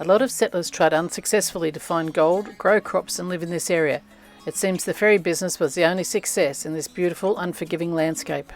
A lot of settlers tried unsuccessfully to find gold, grow crops and live in this area. It seems the ferry business was the only success in this beautiful, unforgiving landscape.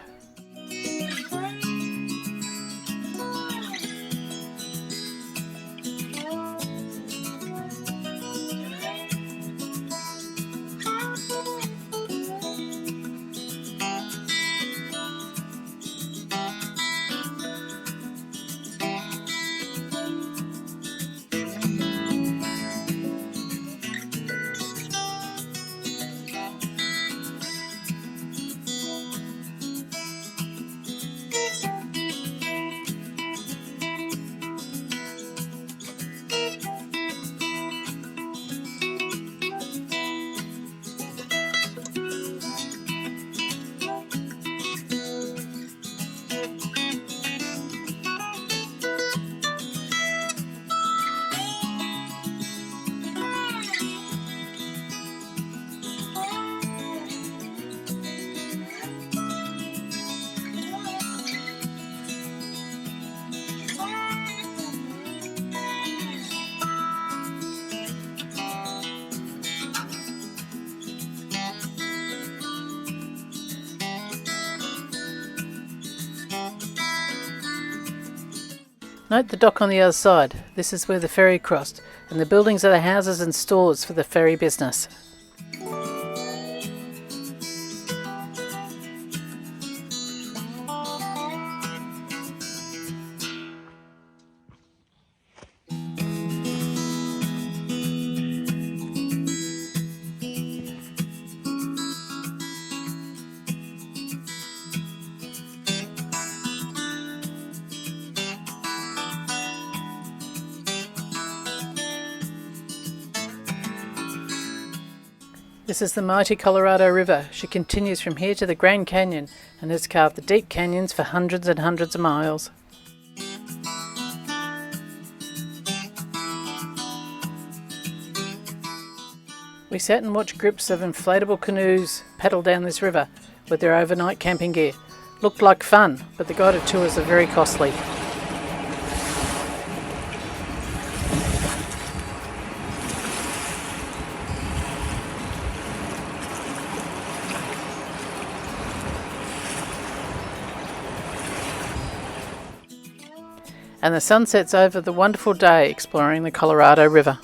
Note the dock on the other side. This is where the ferry crossed, and the buildings are the houses and stores for the ferry business. This is the mighty Colorado River. She continues from here to the Grand Canyon and has carved the deep canyons for hundreds and hundreds of miles. We sat and watched groups of inflatable canoes paddle down this river with their overnight camping gear. Looked like fun, but the guided tours are very costly. And the sun sets over the wonderful day exploring the Colorado River.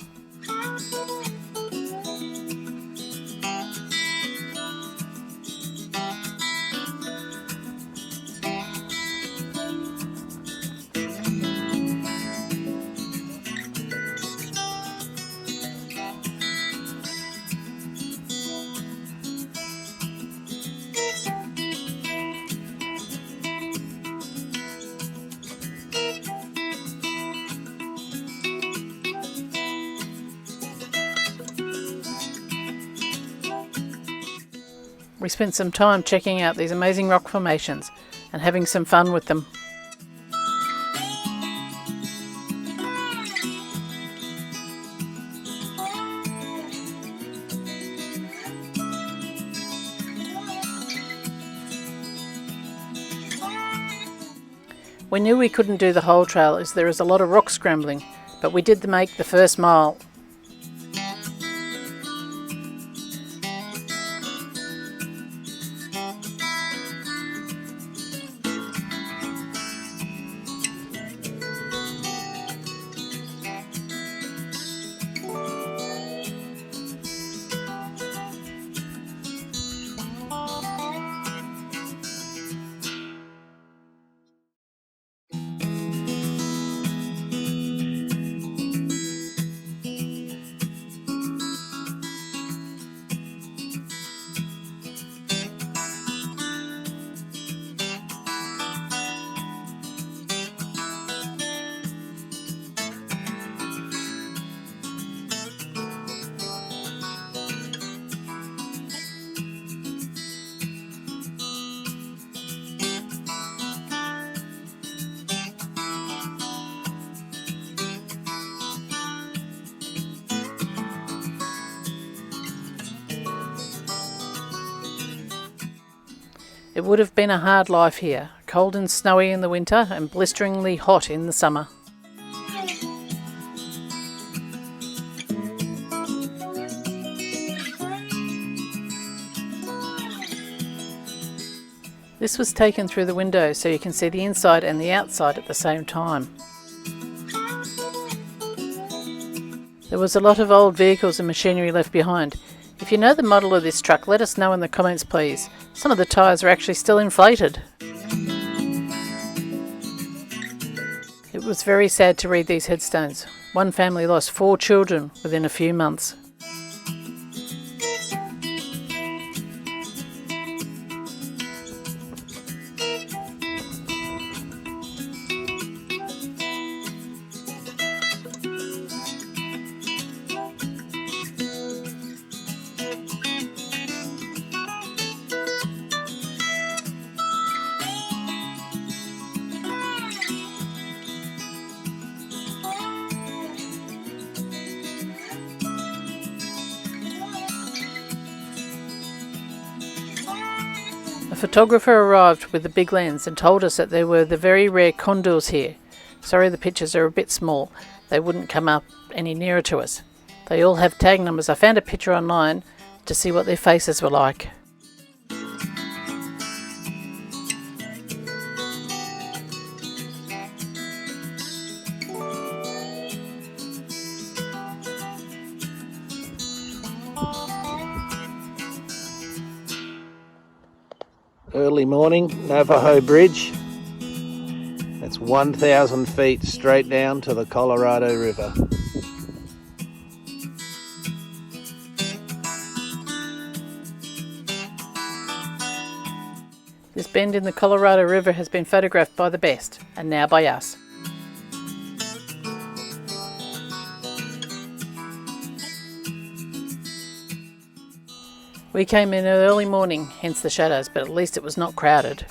We spent some time checking out these amazing rock formations and having some fun with them. We knew we couldn't do the whole trail as there is a lot of rock scrambling, but we did make the first mile. It would have been a hard life here, cold and snowy in the winter and blisteringly hot in the summer. This was taken through the window so you can see the inside and the outside at the same time. There was a lot of old vehicles and machinery left behind. If you know the model of this truck, let us know in the comments please. Some of the tyres are actually still inflated. It was very sad to read these headstones. One family lost 4 children within a few months. A photographer arrived with a big lens and told us that there were the very rare condors here. Sorry the pictures are a bit small, they wouldn't come up any nearer to us. They all have tag numbers. I found a picture online to see what their faces were like. Early morning, Navajo Bridge. It's 1,000 feet straight down to the Colorado River. This bend in the Colorado River has been photographed by the best, and now by us. We came in early morning, hence the shadows, but at least it was not crowded.